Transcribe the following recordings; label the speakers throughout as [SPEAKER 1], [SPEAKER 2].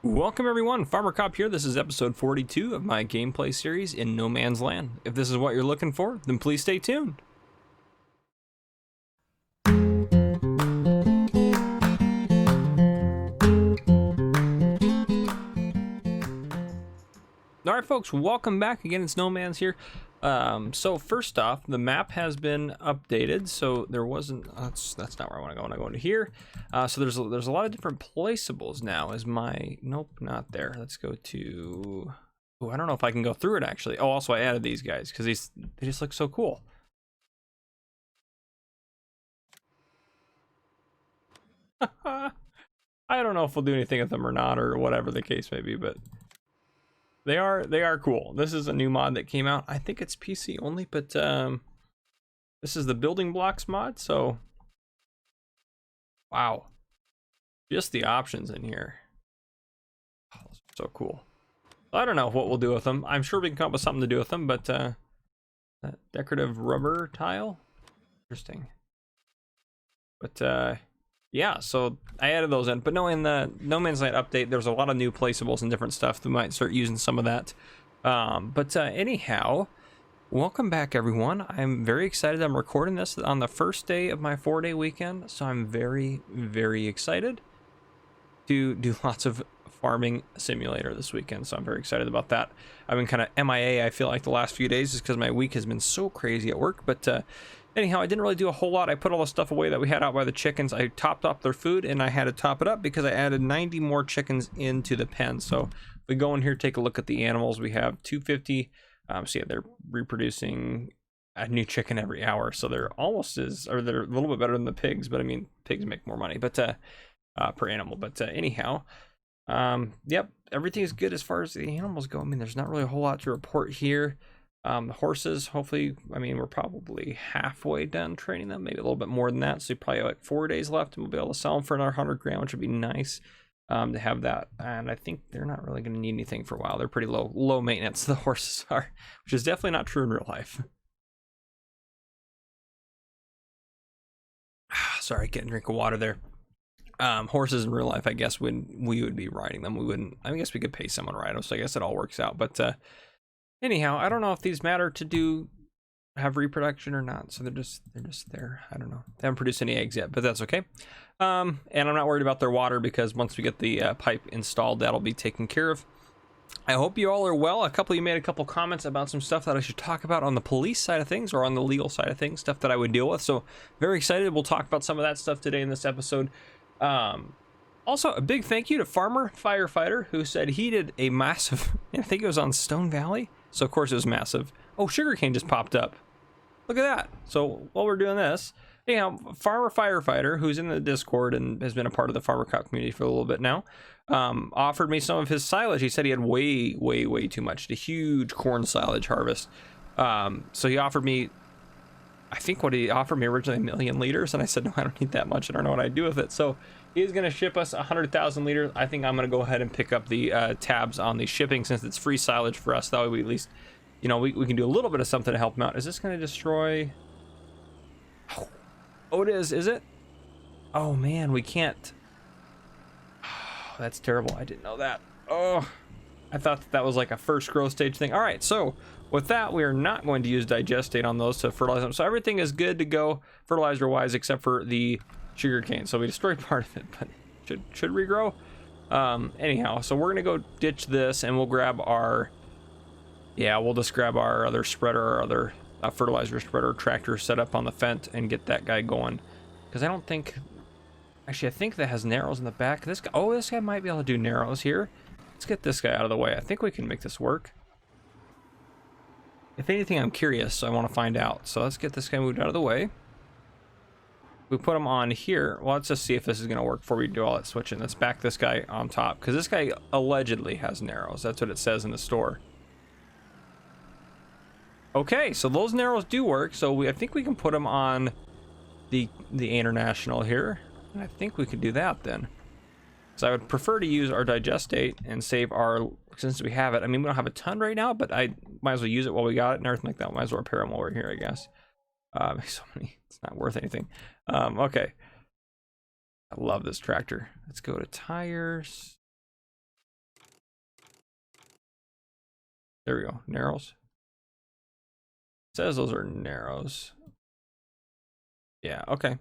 [SPEAKER 1] Welcome everyone, Farmer Cop here. This is episode 42 of my gameplay series in No Man's Land. If this is what you're looking for, then please stay tuned. Alright folks, welcome back again. It's No Man's here. So first off, the map has been updated. So there wasn't, that's not where I want to go when I go into here. So there's a lot of different placeables now. Nope, not there. Let's go to, oh, I don't know if I can go through it actually. Oh, also I added these guys because they just look so cool. I don't know if we'll do anything with them or not, or whatever the case may be, but they are cool. This is a new mod that came out. I think it's PC only, but this is the building blocks mod. So wow, just the options in here. Oh, so cool. I don't know what we'll do with them. I'm sure we can come up with something to do with them, but that decorative rubber tile, interesting. But yeah, so I added those in, but no, in the No Man's Land update, there's a lot of new placeables and different stuff. We might start using some of that. Anyhow, welcome back everyone. I'm very excited. I'm recording this on the first day of my 4-day weekend, so I'm very, very excited to do lots of farming simulator this weekend. So I'm very excited about that. I've been kind of MIA, I feel like, the last few days just because my week has been so crazy at work, but anyhow, I didn't really do a whole lot. I put all the stuff away that we had out by the chickens. I topped up their food, and I had to top it up because I added 90 more chickens into the pen. So if we go in here, take a look at the animals. We have 250. So yeah, they're reproducing a new chicken every hour. So they're they're a little bit better than the pigs. But I mean, pigs make more money, but per animal. But anyhow, yep, everything is good as far as the animals go. I mean, there's not really a whole lot to report here. The horses, hopefully, I mean, we're probably halfway done training them, maybe a little bit more than that. So probably like 4 days left, and we'll be able to sell them for another 100 grand, which would be nice to have that. And I think they're not really going to need anything for a while. They're pretty low maintenance, the horses are, which is definitely not true in real life. Sorry, getting a drink of water there. Horses in real life, I guess we would be riding them. We wouldn't, I guess we could pay someone to ride them, so I guess it all works out. But anyhow, I don't know if these matter to have reproduction or not, so they're just there. I don't know. They haven't produced any eggs yet, but that's okay. And I'm not worried about their water because once we get the pipe installed, that'll be taken care of. I hope you all are well. A couple of you made a couple comments about some stuff that I should talk about on the police side of things or on the legal side of things, stuff that I would deal with. So very excited. We'll talk about some of that stuff today in this episode. Also, a big thank you to Farmer Firefighter, who said he did a massive, I think it was on Stone Valley. So of course it was massive. Oh, sugarcane just popped up. Look at that. So while we're doing this, anyhow, Farmer Firefighter, who's in the Discord and has been a part of the Farmer Cop community for a little bit now, offered me some of his silage. He said he had way too much, a huge corn silage harvest. So he offered me, I think what he offered me originally, 1 million liters, and I said, no, I don't need that much. I don't know what I'd do with it. So he's going to ship us 100,000 liters. I think I'm going to go ahead and pick up the tabs on the shipping since it's free silage for us. That way we at least, you know, we can do a little bit of something to help him out. Is this going to destroy? Oh, it is it? Oh man, we can't. Oh, that's terrible. I didn't know that. Oh, I thought that was like a first growth stage thing. All right, so with that, we are not going to use digestate on those to fertilize them. So everything is good to go fertilizer wise except for the sugarcane. So we destroyed part of it, but should regrow. Anyhow, so we're gonna go ditch this and we'll grab our, yeah, we'll just grab our other spreader, our other fertilizer spreader tractor set up on the fence and get that guy going. Because I don't think, actually I think that has narrows in the back. This guy, oh, this guy might be able to do narrows here. Let's get this guy out of the way. I think we can make this work. If anything, I'm curious, so I want to find out. So let's get this guy moved out of the way. We put him on here. Well, let's just see if this is going to work before we do all that switching. Let's back this guy on top because this guy allegedly has narrows. That's what it says in the store. Okay, so those narrows do work. So I think we can put them on the International here. And I think we could do that then. So I would prefer to use our digestate and save our, since we have it. I mean, we don't have a ton right now, but I might as well use it while we got it and everything like that. Might as well repair them while we're here, I guess. So many, it's not worth anything. Okay. I love this tractor. Let's go to tires. There we go. Narrows. It says those are narrows. Yeah, okay.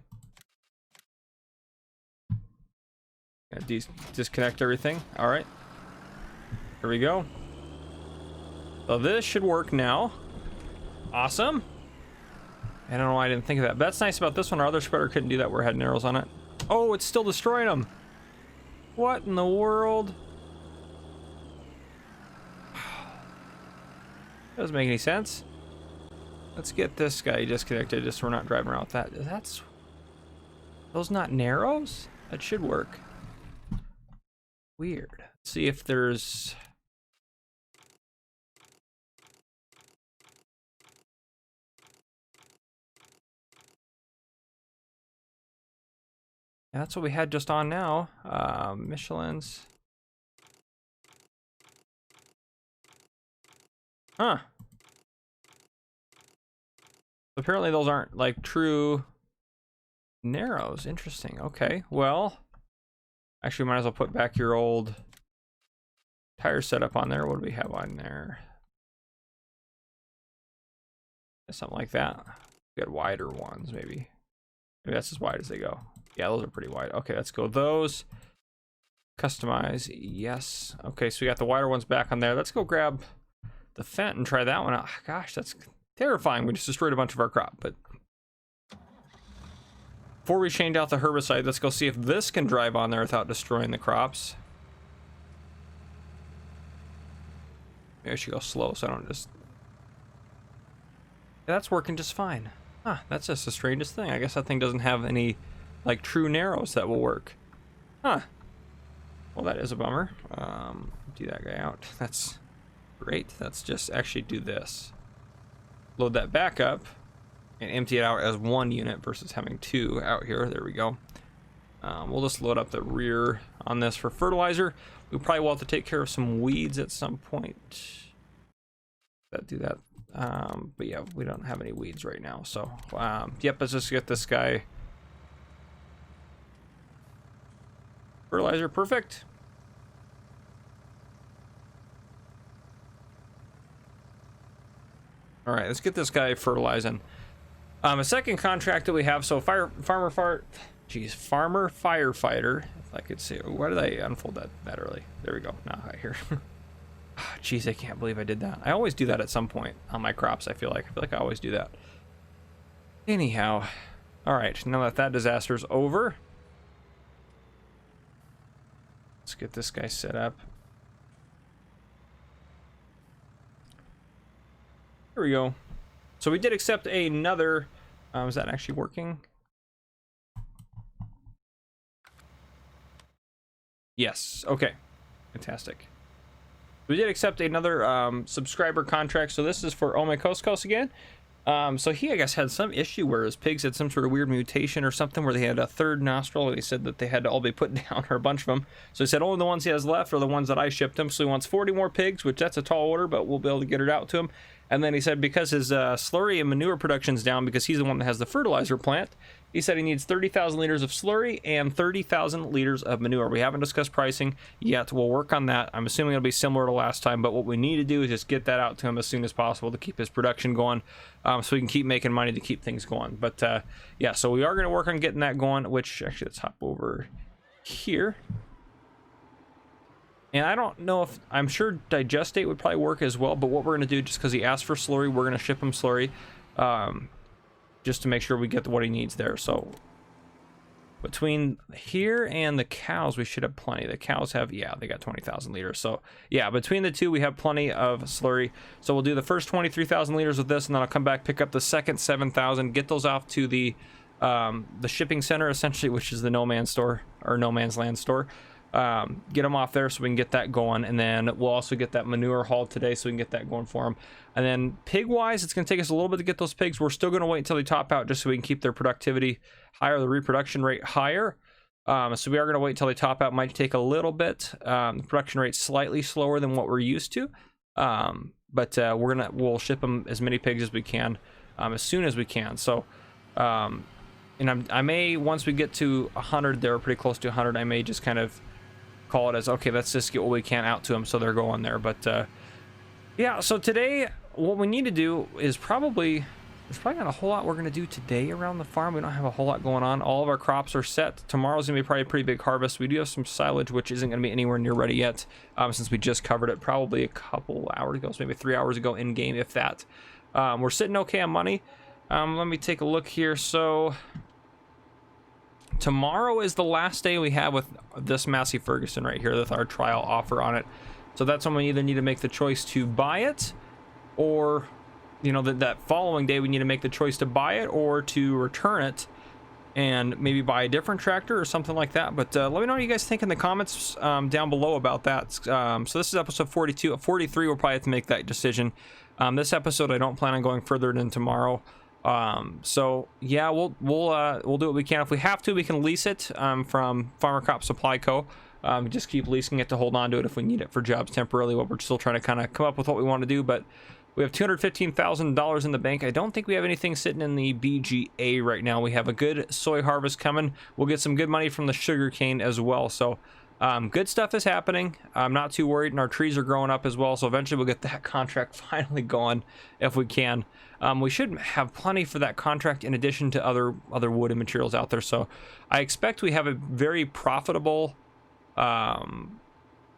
[SPEAKER 1] Disconnect everything. All right. Here we go. So this should work now. Awesome. I don't know why I didn't think of that. But that's nice about this one. Our other spreader couldn't do that where it had narrows on it. Oh, it's still destroying them. What in the world? Doesn't make any sense. Let's get this guy disconnected just so we're not driving around with that. That's... Those not narrows? That should work. Weird. Let's see if there's... Yeah, that's what we had just on now. Michelin's. Huh. Apparently those aren't like true narrows. Interesting. Okay, well, actually might as well put back your old tire setup on there. What do we have on there? Something like that. We got wider ones, maybe. Maybe that's as wide as they go. Yeah, those are pretty wide. Okay, let's go those. Customize, yes. Okay, so we got the wider ones back on there. Let's go grab the Fent and try that one out. Gosh, that's terrifying. We just destroyed a bunch of our crop, but before we change out the herbicide, let's go see if this can drive on there without destroying the crops. Maybe I should go slow so I don't just... Yeah, that's working just fine. Huh, that's just the strangest thing. I guess that thing doesn't have any, like, true narrows that will work. Huh. Well, that is a bummer. Do that guy out. That's great. Let's just actually do this. Load that back up and empty it out as one unit versus having two out here. There we go. We'll just load up the rear on this for fertilizer. We probably will have to take care of some weeds at some point. Do that. But yeah, we don't have any weeds right now. So, yep, let's just get this guy. Fertilizer, perfect. All right, let's get this guy fertilizing. A second contract that we have, so farmer firefighter. If I could see, why did I unfold that early? There we go. Now I hear. Jeez, I can't believe I did that. I always do that at some point on my crops. I feel like I always do that. Anyhow, all right. Now that disaster's over, let's get this guy set up. Here we go. So we did accept another. Is that actually working? Yes. Okay. Fantastic. We did accept another subscriber contract. So this is for Omikoskos again. So he, I guess, had some issue where his pigs had some sort of weird mutation or something where they had a third nostril. They said that they had to all be put down, or a bunch of them. So he said only the ones he has left are the ones that I shipped him. So he wants 40 more pigs, which that's a tall order, but we'll be able to get it out to him. And then he said because his slurry and manure production's down because he's the one that has the fertilizer plant, he said he needs 30,000 liters of slurry and 30,000 liters of manure. We haven't discussed pricing yet. We'll work on that. I'm assuming it'll be similar to last time, but what we need to do is just get that out to him as soon as possible to keep his production going, so we can keep making money to keep things going. But yeah, so we are going to work on getting that going, which actually let's hop over here. And I don't know if, I'm sure digestate would probably work as well, but what we're going to do, just because he asked for slurry, we're going to ship him slurry, just to make sure we get what he needs there. So between here and the cows, we should have plenty. The cows have, yeah, they got 20,000 liters. So yeah, between the two, we have plenty of slurry. So we'll do the first 23,000 liters with this, and then I'll come back, pick up the second 7,000, get those off to the shipping center, essentially, which is the No Man's store, or No Man's Land store. Get them off there so we can get that going, and then we'll also get that manure hauled today so we can get that going for them. And then pig wise, it's going to take us a little bit to get those pigs. We're still going to wait until they top out just so we can keep their productivity higher, the reproduction rate higher. So we are going to wait until they top out. Might take a little bit. The production rate's slightly slower than what we're used to, but we'll ship them as many pigs as we can, as soon as we can. So and I may, once we get to 100, they're pretty close to 100, I may just kind of call it as, okay, let's just get what we can out to them so they're going there. But Yeah, so today what we need to do is there's probably not a whole lot we're going to do today around the farm. We don't have a whole lot going on. All of our crops are set. Tomorrow's going to be probably a pretty big harvest. We do have some silage, which isn't going to be anywhere near ready yet, since we just covered it probably a couple hours ago, so maybe 3 hours ago in game, if that. We're sitting okay on money. Let me take a look here. So tomorrow is the last day we have with this Massey Ferguson right here with our trial offer on it. So that's when we either need to make the choice to buy it, or you know, that following day we need to make the choice to buy it or to return it and maybe buy a different tractor or something like that. But let me know what you guys think in the comments down below about that. So this is episode 42. At 43 we'll probably have to make that decision. This episode I don't plan on going further than tomorrow. So yeah, we'll do what we can. If we have to, we can lease it from Farmer Crop Supply Co. Just keep leasing it to hold on to it if we need it for jobs temporarily while we're still trying to kind of come up with what we want to do. But we have $215,000 in the bank. I don't think we have anything sitting in the BGA right now. We have a good soy harvest coming. We'll get some good money from the sugar cane as well. So good stuff is happening. I'm not too worried, and our trees are growing up as well. So eventually we'll get that contract finally going if we can. We should have plenty for that contract in addition to other wood and materials out there. So I expect we have a very profitable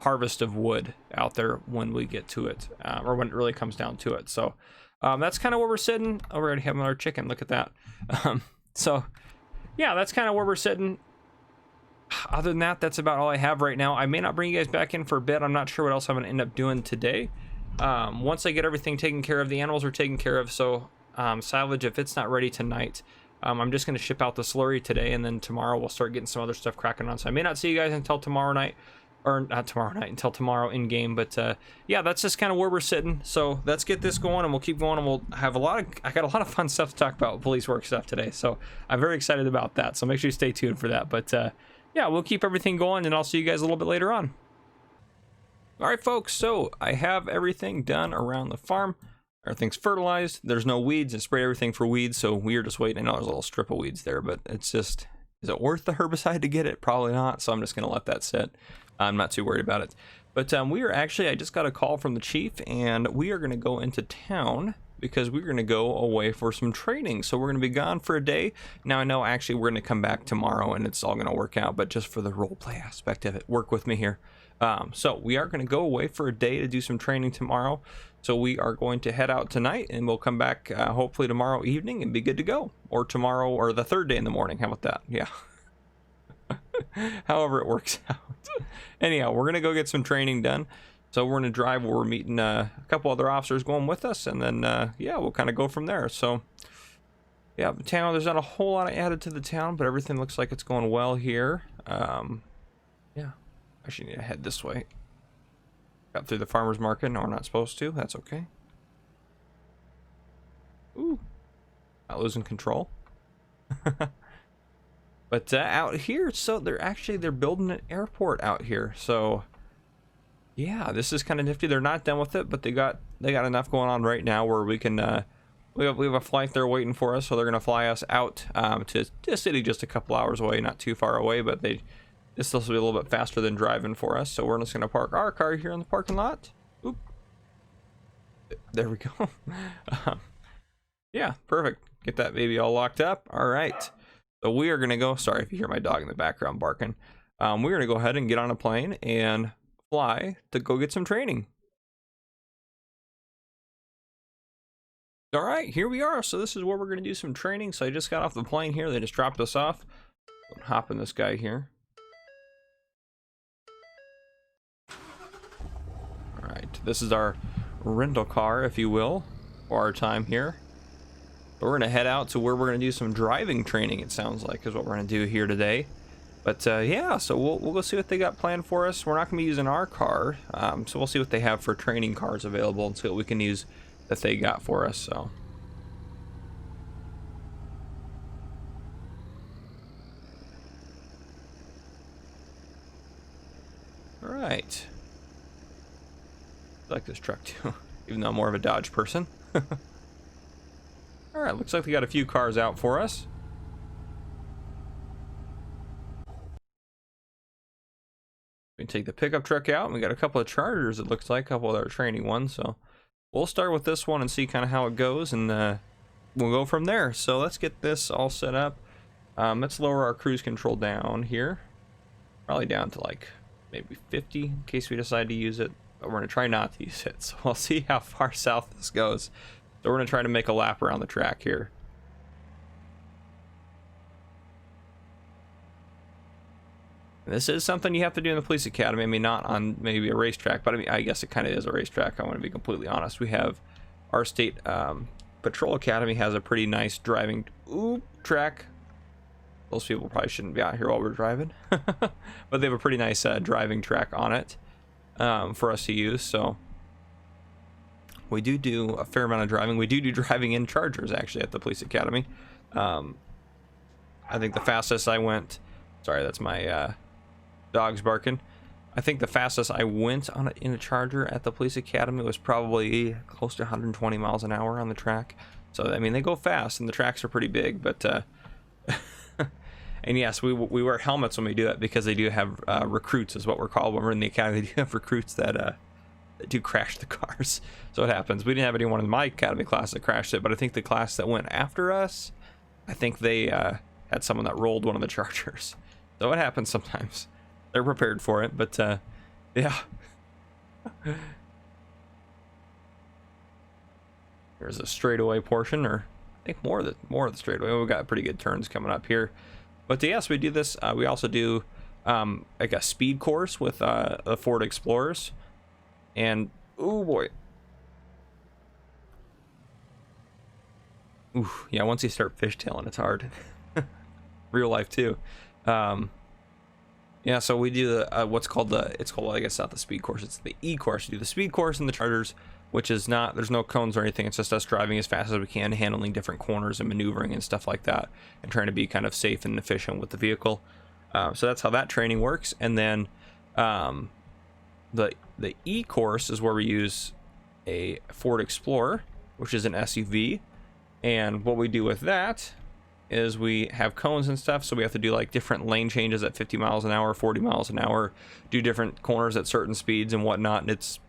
[SPEAKER 1] harvest of wood out there when we get to it, or when it really comes down to it. So that's kind of where we're sitting. Oh, we already have another chicken. Look at that. So yeah, that's kind of where we're sitting. Other than that, that's about all I have right now. I may not bring you guys back in for a bit. I'm not sure what else I'm going to end up doing today. Once I get everything taken care of, the animals are taken care of. So silage, if it's not ready tonight, I'm just going to ship out the slurry today, and then tomorrow we'll start getting some other stuff cracking on. So I may not see you guys until tomorrow night. Or not tomorrow night, until tomorrow in game. But yeah, that's just kind of where we're sitting. So let's get this going, and we'll keep going, and we'll have I got a lot of fun stuff to talk about with police work stuff today. So I'm very excited about that. So make sure you stay tuned for that. But yeah, we'll keep everything going, and I'll see you guys a little bit later on. All right, folks. So I have everything done around the farm. Everything's fertilized. There's no weeds. I sprayed everything for weeds. So we're just waiting. I know there's a little strip of weeds there, but it's just, is it worth the herbicide to get it? Probably not. So I'm just going to let that sit. I'm not too worried about it. But we are actually, I just got a call from the chief, and we are going to go into town because we're going to go away for some training. So we're going to be gone for a day. Now I know actually we're going to come back tomorrow and it's all going to work out, but just for the role play aspect of it, work with me here. So we are going to go away for a day to do some training tomorrow. So we are going to head out tonight, and we'll come back hopefully tomorrow evening and be good to go. Or tomorrow, or the third day in the morning. How about that? Yeah. However it works out. Anyhow, we're gonna go get some training done. So we're gonna drive. We're meeting a couple other officers going with us, and then yeah, we'll kind of go from there. So yeah, the town, there's not a whole lot added to the town, but everything looks like it's going well here. Yeah, actually need to head this way. Got through the farmer's market. No, we're not supposed to. That's okay. Ooh, not losing control. But out here, so they're building an airport out here. So yeah, this is kind of nifty. They're not done with it, but they got enough going on right now where we can we have a flight there waiting for us. So they're gonna fly us out to a city just a couple hours away, not too far away, but this will be a little bit faster than driving for us. So we're just gonna park our car here in the parking lot. Oop. There we go. Yeah, perfect. Get that baby all locked up. All right. So we are going to go, sorry if you hear my dog in the background barking. We're going to go ahead and get on a plane and fly to go get some training. All right, here we are. So this is where we're going to do some training. So I just got off the plane here. They just dropped us off. Hop in this guy here. All right, this is our rental car, if you will, for our time here. We're going to head out to where we're going to do some driving training, it sounds like, is what we're going to do here today. But yeah, so we'll go see what they got planned for us. We're not going to be using our car, so we'll see what they have for training cars available and see what we can use that they got for us. So all right, I like this truck too, even though I'm more of a Dodge person. All right, looks like we got a few cars out for us. We can take the pickup truck out, and we got a couple of Chargers, it looks like, a couple of our training ones, so we'll start with this one and see kind of how it goes, and we'll go from there. So let's get this all set up. Let's lower our cruise control down here, probably down to like maybe 50 in case we decide to use it, but we're gonna try not to use it. So we'll see how far south this goes. So we're gonna try to make a lap around the track here. This is something you have to do in the police academy. I mean, not on maybe a racetrack, but I mean, I guess it kind of is a racetrack. I want to be completely honest. We have our state patrol academy has a pretty nice driving track. Those people probably shouldn't be out here while we're driving, but they have a pretty nice driving track on it for us to use. So we do a fair amount of driving. We do driving in Chargers actually at the police academy. I think the fastest I went. Sorry, that's my dog's barking. I think the fastest I went on in a Charger at the police academy was probably close to 120 miles an hour on the track. So I mean, they go fast and the tracks are pretty big, but and yes, we wear helmets when we do it because they do have recruits is what we're called when we're in the academy. They do have recruits that do crash the cars. So it happens. We didn't have anyone in my academy class that crashed it, but I think the class that went after us, I think they had someone that rolled one of the Chargers. So it happens sometimes. They're prepared for it, but yeah. Here's a straightaway portion, or I think more of the straightaway. We've got pretty good turns coming up here. But yes, we do this. We also do like a speed course with the Ford Explorers, and oh boy, ooh, yeah. Once you start fishtailing, it's hard. Real life too. Yeah, so we do the what's called it's called, I guess, not the speed course, it's the E course. We do the speed course in the Chargers, which is not, there's no cones or anything. It's just us driving as fast as we can, handling different corners and maneuvering and stuff like that, and trying to be kind of safe and efficient with the vehicle. So that's how that training works. And then the E course is where we use a Ford Explorer, which is an SUV. And what we do with that is we have cones and stuff, so we have to do like different lane changes at 50 miles an hour, 40 miles an hour, do different corners at certain speeds and whatnot, and it's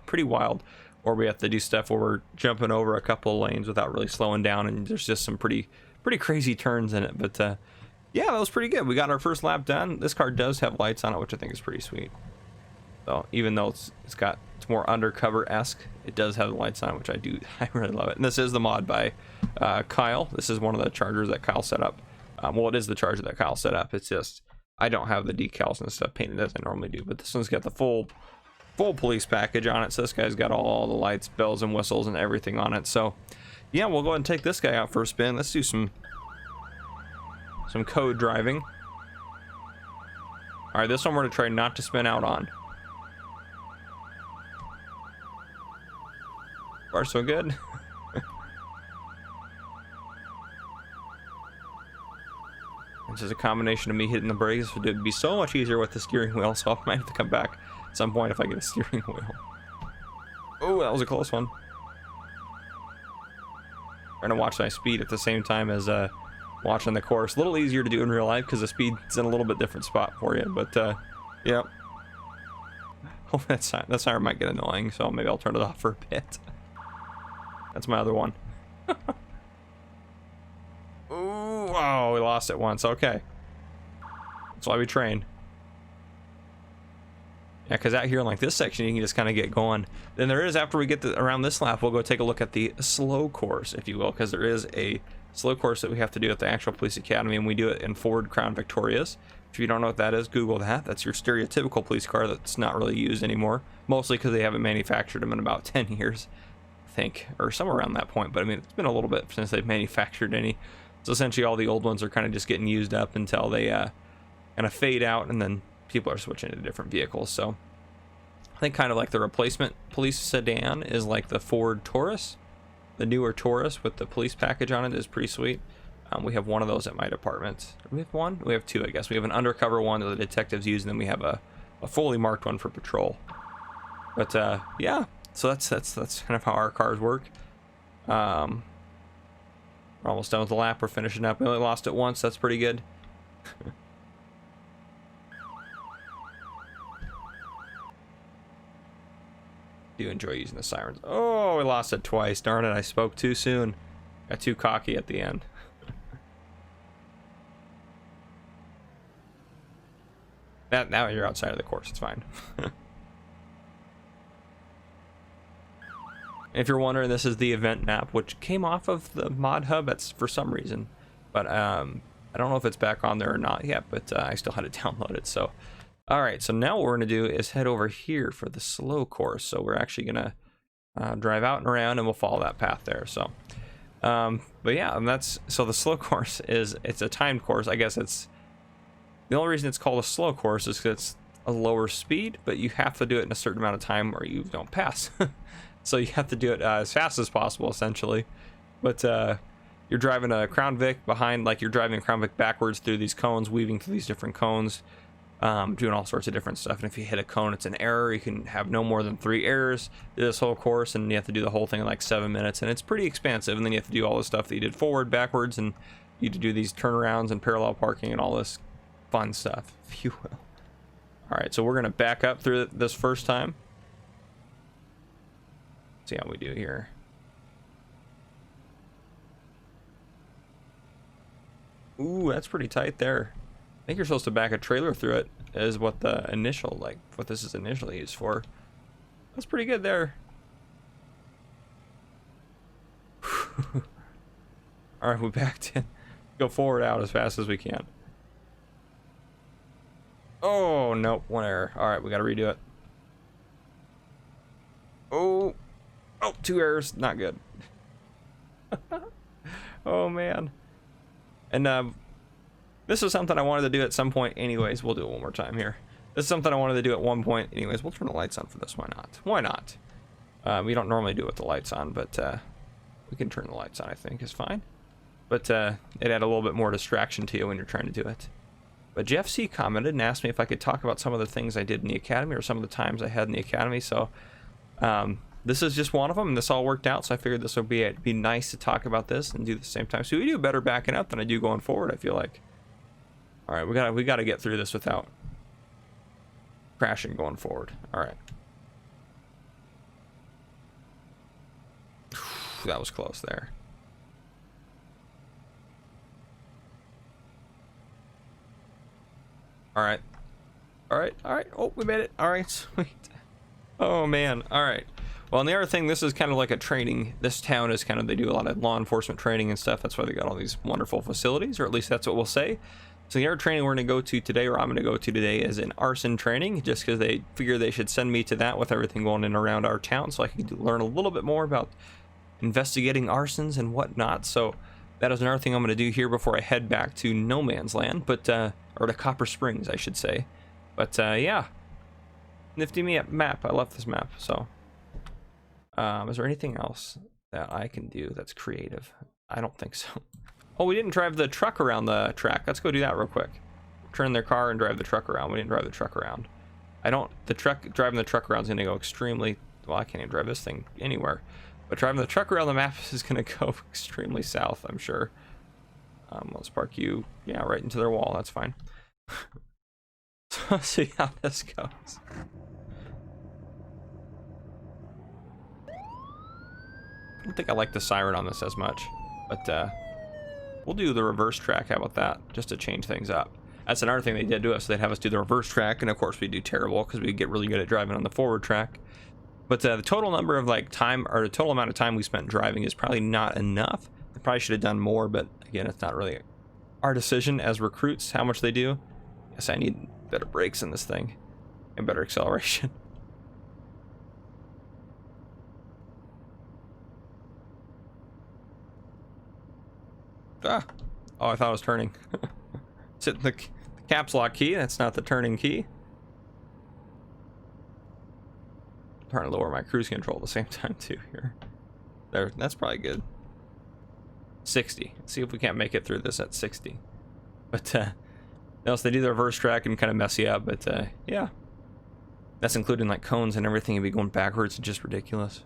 [SPEAKER 1] pretty wild. Or we have to do stuff where we're jumping over a couple of lanes without really slowing down, and there's just some pretty crazy turns in it. But yeah, that was pretty good. We got our first lap done. This car does have lights on it, which I think is pretty sweet. So even though it's more undercover-esque, it does have the lights on it, which I really love it. And this is the mod by Kyle. This is one of the Chargers that Kyle set up. Well, it is the Charger that Kyle set up. It's just I don't have the decals and stuff painted as I normally do, but this one's got the full police package on it. So this guy's got all the lights, bells and whistles and everything on it. So yeah, we'll go ahead and take this guy out for a spin. Let's do some code driving. All right, this one we're gonna try not to spin out on. Far so good. This is a combination of me hitting the brakes. It would be so much easier with the steering wheel, so I might have to come back at some point if I get a steering wheel. Oh, that was a close one. Trying to watch my speed at the same time as watching the course. A little easier to do in real life because the speed's in a little bit different spot for you, but yeah. Oh, that siren might get annoying, so maybe I'll turn it off for a bit. That's my other one. Ooh, oh, we lost it once. Okay. That's why we train. Yeah, because out here in like this section, you can just kind of get going. Then there is, after we get around this lap, we'll go take a look at the slow course, if you will, because there is a slow course that we have to do at the actual police academy, and we do it in Ford Crown Victorias. If you don't know what that is, Google that. That's your stereotypical police car that's not really used anymore, mostly because they haven't manufactured them in about 10 years. Think, or somewhere around that point, but I mean, it's been a little bit since they've manufactured any. So essentially all the old ones are kind of just getting used up until they kind of fade out, and then people are switching to different vehicles. So I think kind of like the replacement police sedan is like the Ford Taurus. The newer Taurus with the police package on it is pretty sweet. We have one of those at my department. Do we have one? We have two, I guess. We have an undercover one that the detectives use, and then we have a fully marked one for patrol. But yeah. So that's kind of how our cars work. We're almost done with the lap. We're finishing up. We only lost it once. That's pretty good. do enjoy using the sirens. Oh, we lost it twice. Darn it, I spoke too soon. Got too cocky at the end. Now you're outside of the course, it's fine. If you're wondering, this is the event map, which came off of the mod hub. That's for some reason, but I don't know if it's back on there or not yet, but I still had to download it. So all right, so now what we're gonna do is head over here for the slow course. So we're actually gonna drive out and around, and we'll follow that path there. So but yeah, and that's, so the slow course is, it's a timed course. I guess it's, the only reason it's called a slow course is because it's a lower speed, but you have to do it in a certain amount of time or you don't pass. So you have to do it as fast as possible, essentially. But you're driving a Crown Vic behind, like you're driving a Crown Vic backwards through these cones, weaving through these different cones, doing all sorts of different stuff. And if you hit a cone, it's an error. You can have no more than 3 errors through this whole course, and you have to do the whole thing in like 7 minutes. And it's pretty expansive. And then you have to do all the stuff that you did forward, backwards, and you have to do these turnarounds and parallel parking and all this fun stuff, if you will. All right, so we're gonna back up through this first time. See how we do here. Ooh, that's pretty tight there. I think you're supposed to back a trailer through it, is what the initial, like, what this is initially used for. That's pretty good there. All right, we backed in. Go forward out as fast as we can. Oh, nope, 1 error. All right, we gotta redo it. Oh, 2 errors, not good. Oh, man. And this is something I wanted to do at some point anyways. We'll do it one more time here. This is something I wanted to do at one point anyways. We'll turn the lights on for this. Why not? Why not? We don't normally do it with the lights on, but we can turn the lights on, I think, is fine. But it add a little bit more distraction to you when you're trying to do it. But Jeff C commented and asked me if I could talk about some of the things I did in the academy, or some of the times I had in the academy. So this is just one of them, and this all worked out, so I figured this would be nice to talk about this and do the same time. So we do better backing up than I do going forward, I feel like. All right, we gotta get through this without crashing going forward. All right. That was close there. All right. All right. All right. Oh, we made it. All right. Sweet. Oh, man. All right. Well, and the other thing, this is kind of like a training. This town is kind of, they do a lot of law enforcement training and stuff. That's why they got all these wonderful facilities, or at least that's what we'll say. So the other training we're going to go to today, or I'm going to go to today, is an arson training, just because they figure they should send me to that with everything going in around our town, so I can learn a little bit more about investigating arsons and whatnot. So that is another thing I'm going to do here before I head back to No Man's Land, but or to Copper Springs, I should say. But yeah, nifty map. I love this map. So is there anything else that I can do that's creative? I don't think so. Oh, we didn't drive the truck around the track. Let's go do that real quick. Turn their car and drive the truck around. We didn't drive the truck around. Driving the truck around is gonna go extremely, well, I can't even drive this thing anywhere. But driving the truck around the map is gonna go extremely south, I'm sure. Let's park you, yeah, right into their wall. That's fine. So let's see how this goes. I don't think I like the siren on this as much, but we'll do the reverse track. How about that? Just to change things up. That's another thing they did to us. They'd have us do the reverse track, and of course we do terrible because we get really good at driving on the forward track. But the total number of like time, or the total amount of time we spent driving, is probably not enough. They probably should have done more, but again, it's not really our decision as recruits how much they do. Yes, I need better brakes in this thing and better acceleration. Ah. Oh, I thought I was turning. It's hitting the caps lock key. That's not the turning key. I'm trying to lower my cruise control at the same time too here. There, that's probably good. 60. Let's see if we can't make it through this at 60. But else they do the reverse track and kind of mess you up. But yeah, that's including like cones and everything. You'd be going backwards. It's just ridiculous.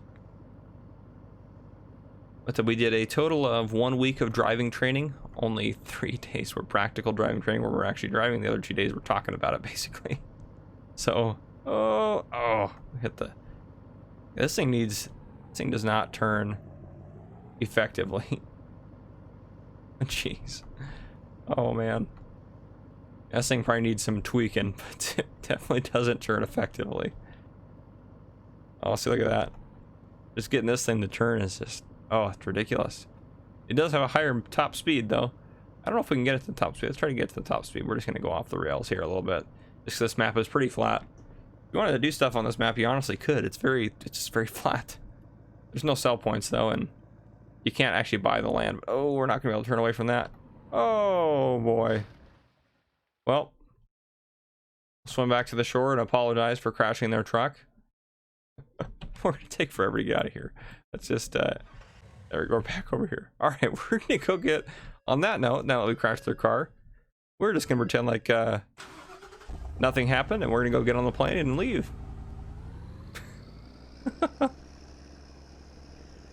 [SPEAKER 1] But we did a total of 1 week of driving training. Only 3 days were practical driving training where we're actually driving. The other 2 days we're talking about it, basically. So, oh, hit the This thing does not turn effectively. Jeez. Oh man. This thing probably needs some tweaking, but it definitely doesn't turn effectively. Oh, see, look at that. Just getting this thing to turn is just, oh, it's ridiculous. It does have a higher top speed though. I don't know if we can get it to the top speed. Let's try to get to the top speed. We're just gonna go off the rails here a little bit. Just 'cause this map is pretty flat. If you wanted to do stuff on this map, you honestly could. It's just very flat. There's no sell points though, and you can't actually buy the land. Oh, we're not gonna be able to turn away from that. Oh boy. Well, swim back to the shore and apologize for crashing their truck. We're gonna take forever to get out of here. Let's just there we go, back over here. All right, we're gonna go get. On that note, now that we crashed their car, we're just gonna pretend like nothing happened, and we're gonna go get on the plane and leave.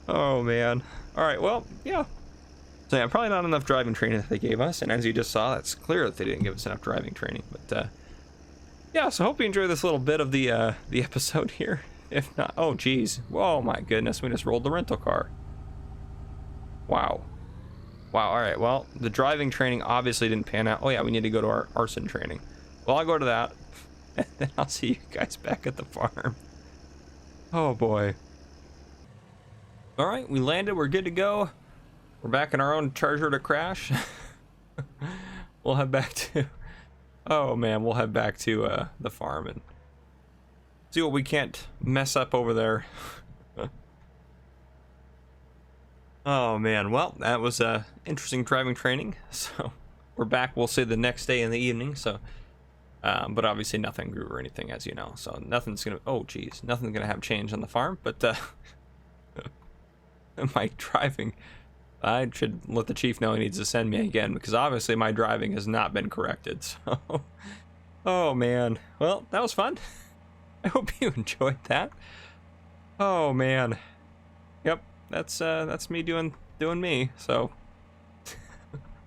[SPEAKER 1] Oh man. All right, well, yeah. So yeah, probably not enough driving training that they gave us, and as you just saw, it's clear that they didn't give us enough driving training. But yeah, so hope you enjoy this little bit of the episode here. If not, oh geez, oh my goodness, we just rolled the rental car. Wow. Wow, all right, well, the driving training obviously didn't pan out. Oh yeah, we need to go to our arson training. Well, I'll go to that, and then I'll see you guys back at the farm. Oh boy. All right, we landed, we're good to go. We're back in our own Charger to crash. We'll head back to, oh man, we'll head back to the farm and see what we can't mess up over there. Oh man, well, that was interesting driving training. So we're back, we'll say the next day in the evening. So but obviously nothing grew or anything, as you know, so nothing's gonna, oh geez, nothing's gonna have change on the farm. But my driving, I should let the chief know he needs to send me again, because obviously my driving has not been corrected. So oh man, well, that was fun. I hope you enjoyed that. Oh man, yep, that's me doing me. So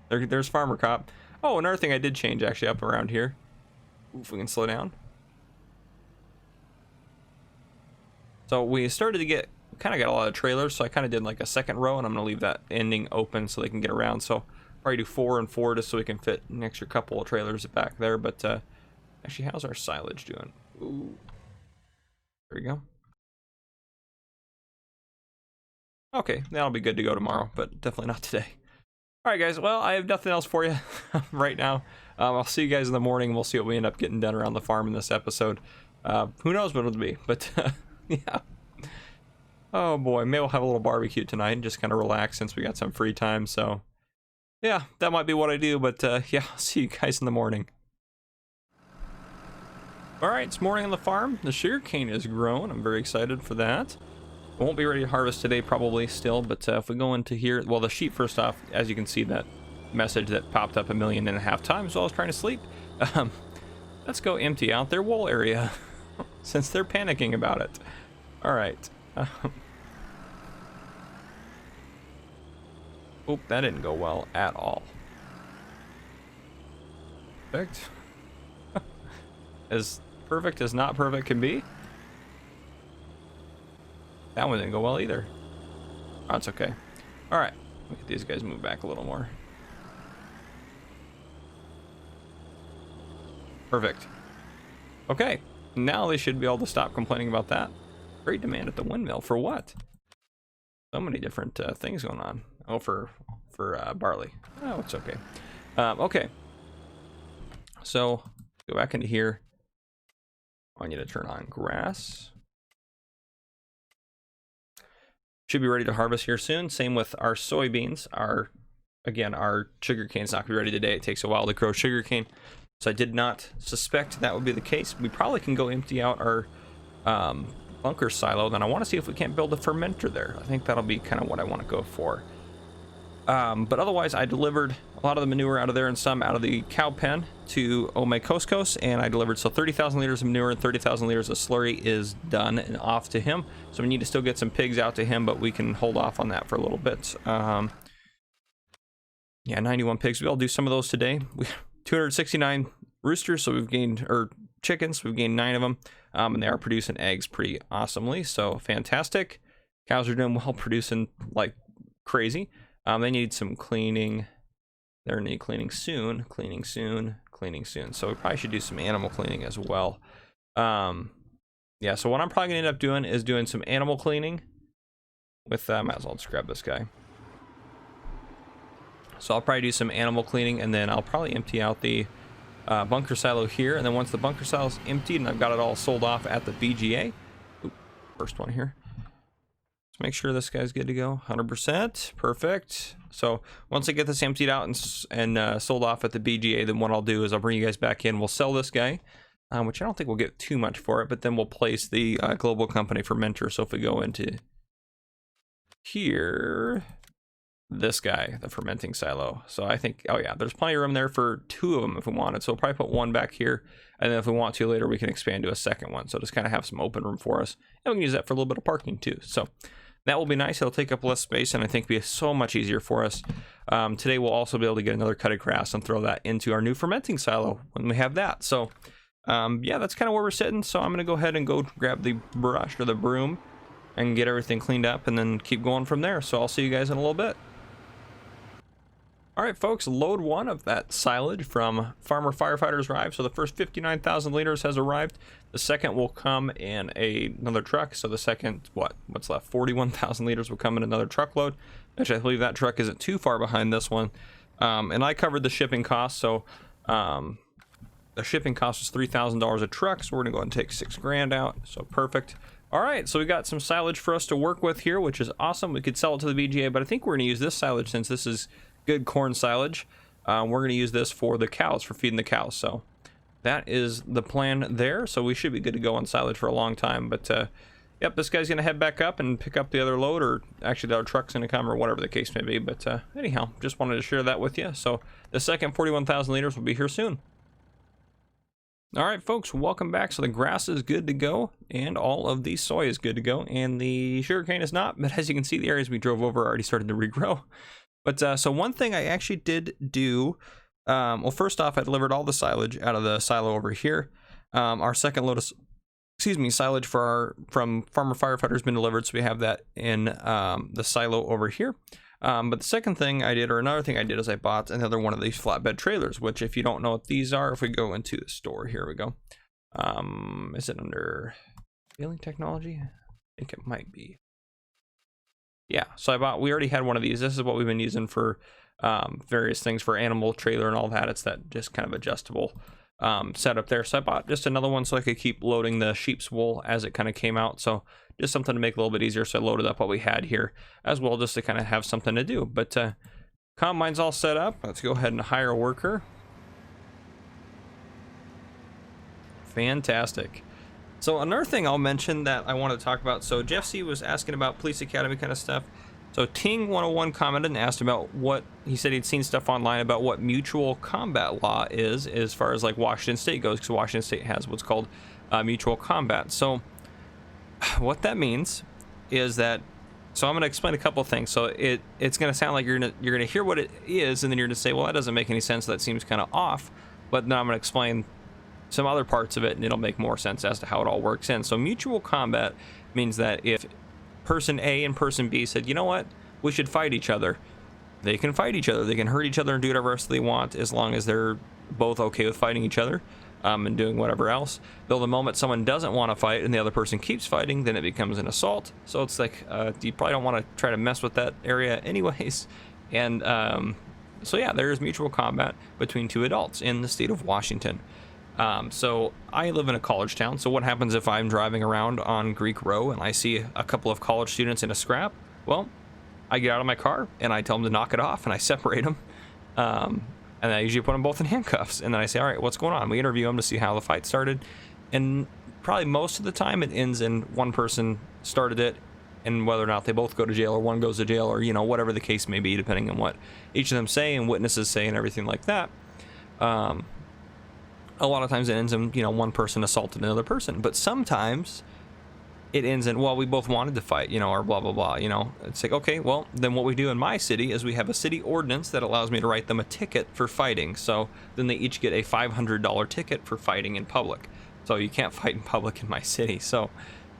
[SPEAKER 1] there's Farmer Cop. Oh, another thing I did change actually up around here. If we can slow down. So we started to get, kind of got a lot of trailers, so I kind of did like a second row, and I'm gonna leave that ending open so they can get around. So probably do 4 and 4 just so we can fit an extra couple of trailers back there. But actually, how's our silage doing? Ooh, there we go. Okay, that'll be good to go tomorrow, but definitely not today. All right, guys. Well, I have nothing else for you right now. I'll see you guys in the morning. We'll see what we end up getting done around the farm in this episode. Who knows what it'll be, but yeah. Oh boy, maybe we'll have a little barbecue tonight and just kind of relax since we got some free time. So yeah, that might be what I do, but yeah, I'll see you guys in the morning. All right, it's morning on the farm. The sugarcane is grown. I'm very excited for that. I won't be ready to harvest today probably still, but if we go into here, well, the sheep, first off, as you can see, that message that popped up 1.5 million times while I was trying to sleep. Let's go empty out their wool area since they're panicking about it. All right. Oop, that didn't go well at all. Perfect. As perfect as not perfect can be. That one didn't go well either. Oh, that's okay. All right, look at these guys move back a little more. Perfect. Okay, now they should be able to stop complaining about that. Great demand at the windmill for what? So many different things going on. Oh, for barley. Oh, it's okay. Okay. So go back into here. I want you to turn on grass. Should be ready to harvest here soon. Same with our soybeans. Our sugarcane's not gonna be ready today. It takes a while to grow sugarcane. So I did not suspect that would be the case. We probably can go empty out our bunker silo. Then I want to see if we can't build a fermenter there. I think that'll be kind of what I want to go for. But otherwise, I delivered a lot of the manure out of there and some out of the cow pen to Ome Koskos, and I delivered, so 30,000 liters of manure and 30,000 liters of slurry is done and off to him. So we need to still get some pigs out to him, but we can hold off on that for a little bit. Yeah, 91 pigs. We'll do some of those today. We 269 roosters, so we've gained, or chickens, we've gained 9 of them. and they are producing eggs pretty awesomely, so fantastic. Cows are doing well, producing like crazy. They need some cleaning. They're gonna need cleaning soon, cleaning soon, cleaning soon. So we probably should do some animal cleaning as well. Yeah, so what I'm probably gonna end up doing is doing some animal cleaning with, might as well just grab this guy. So I'll probably do some animal cleaning, and then I'll probably empty out the bunker silo here, and then once the bunker silo is emptied and I've got it all sold off at the BGA, first one here, let's make sure this guy's good to go. 100%, perfect. So once I get this emptied out and sold off at the BGA, then what I'll do is I'll bring you guys back in. We'll sell this guy, which I don't think we'll get too much for it, but then we'll place the global company fermenter. So if we go into here, this guy, the fermenting silo. So I think, oh yeah, there's plenty of room there for 2 of them if we wanted. So we'll probably put 1 back here, and then if we want to later, we can expand to a second one. So just kind of have some open room for us, and we can use that for a little bit of parking too. So that will be nice. It'll take up less space, and I think be so much easier for us. Today we'll also be able to get another cut of grass and throw that into our new fermenting silo when we have that. So yeah, that's kind of where we're sitting. So I'm gonna go ahead and go grab the brush or the broom and get everything cleaned up, and then keep going from there. So I'll see you guys in a little bit. All right, folks, load 1 of that silage from Farmer Firefighters arrived. So the first 59,000 liters has arrived. The second will come in another truck. So the second, what's left? 41,000 liters will come in another truckload. Actually, I believe that truck isn't too far behind this one. And I covered the shipping cost. So the shipping cost was $3,000 a truck. So we're gonna go ahead and take $6,000 out. So perfect. All right, so we got some silage for us to work with here, which is awesome. We could sell it to the BGA, but I think we're gonna use this silage since this is good corn silage. We're going to use this for the cows, for feeding the cows. So that is the plan there. So we should be good to go on silage for a long time. But yep, this guy's going to head back up and pick up the other load, or actually the other truck's going to come, or whatever the case may be. But anyhow, just wanted to share that with you. So the second 41,000 liters will be here soon. All right, folks, welcome back. So the grass is good to go, and all of the soy is good to go, and the sugarcane is not. But as you can see, the areas we drove over are already starting to regrow. But so one thing I actually did do, well, first off, I delivered all the silage out of the silo over here. Our second load of, silage from Farmer Firefighter has been delivered, so we have that in the silo over here. But the second thing I did, or another thing I did, is I bought another one of these flatbed trailers, which if you don't know what these are, if we go into the store, here we go. Is it under Scaling Technology? I think it might be. Yeah, so we already had one of these. This is what we've been using for various things, for animal trailer and all that. It's that just kind of adjustable setup there. So I bought just another one so I could keep loading the sheep's wool as it kind of came out. So just something to make it a little bit easier. So I loaded up what we had here as well, just to kind of have something to do. But combine's all set up. Let's go ahead and hire a worker. Fantastic. So another thing I'll mention that I want to talk about. So Jeff C was asking about police academy kind of stuff. So Ting 101 commented and asked about he said he'd seen stuff online about what mutual combat law is as far as like Washington State goes, because Washington State has what's called mutual combat. So what that means is that, so I'm going to explain a couple things. So it's going to sound like you're going to hear what it is, and then you're going to say, well, that doesn't make any sense. That seems kind of off. But then I'm going to explain some other parts of it, and it'll make more sense as to how it all works in. So mutual combat means that if person A and person B said, you know what, we should fight each other, they can fight each other. They can hurt each other and do whatever else they want, as long as they're both okay with fighting each other and doing whatever else. Though the moment someone doesn't want to fight and the other person keeps fighting, then it becomes an assault. So it's like you probably don't want to try to mess with that area anyways. And so yeah, there is mutual combat between 2 adults in the state of Washington. So I live in a college town. So what happens if I'm driving around on Greek Row and I see a couple of college students in a scrap? Well, I get out of my car and I tell them to knock it off, and I separate them. And I usually put them both in handcuffs, and then I say, all right, what's going on? We interview them to see how the fight started. And probably most of the time it ends in one person started it, and whether or not they both go to jail or one goes to jail, or, you know, whatever the case may be, depending on what each of them say and witnesses say and everything like that. A lot of times it ends in, you know, one person assaulted another person, but sometimes it ends in, well, we both wanted to fight, you know, or blah, blah, blah, you know. It's like, okay, well, then what we do in my city is we have a city ordinance that allows me to write them a ticket for fighting. So then they each get a $500 ticket for fighting in public. so you can't fight in public in my city. So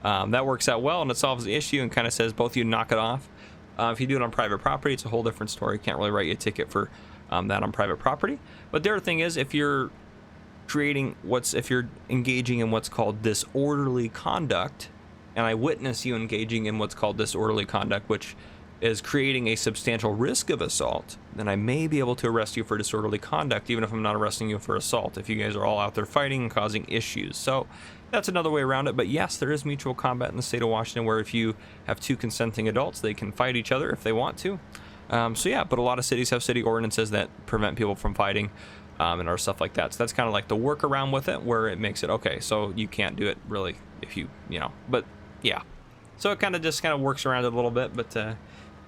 [SPEAKER 1] that works out well, and it solves the issue and kind of says both of you knock it off. If you do it on private property, it's a whole different story. Can't really write you a ticket for that on private property. But the other thing is, if you're engaging in what's called disorderly conduct, and I witness you engaging in what's called disorderly conduct, which is creating a substantial risk of assault, then I may be able to arrest you for disorderly conduct, even if I'm not arresting you for assault, if you guys are all out there fighting and causing issues. So that's another way around it. But yes, there is mutual combat in the state of Washington, where if you have two consenting adults, they can fight each other if they want to. So yeah, but a lot of cities have city ordinances that prevent people from fighting and other stuff like that. So that's kind of like the workaround with it, where it makes it okay, so you can't do it really if you know, but yeah. So it kind of works around it a little bit, but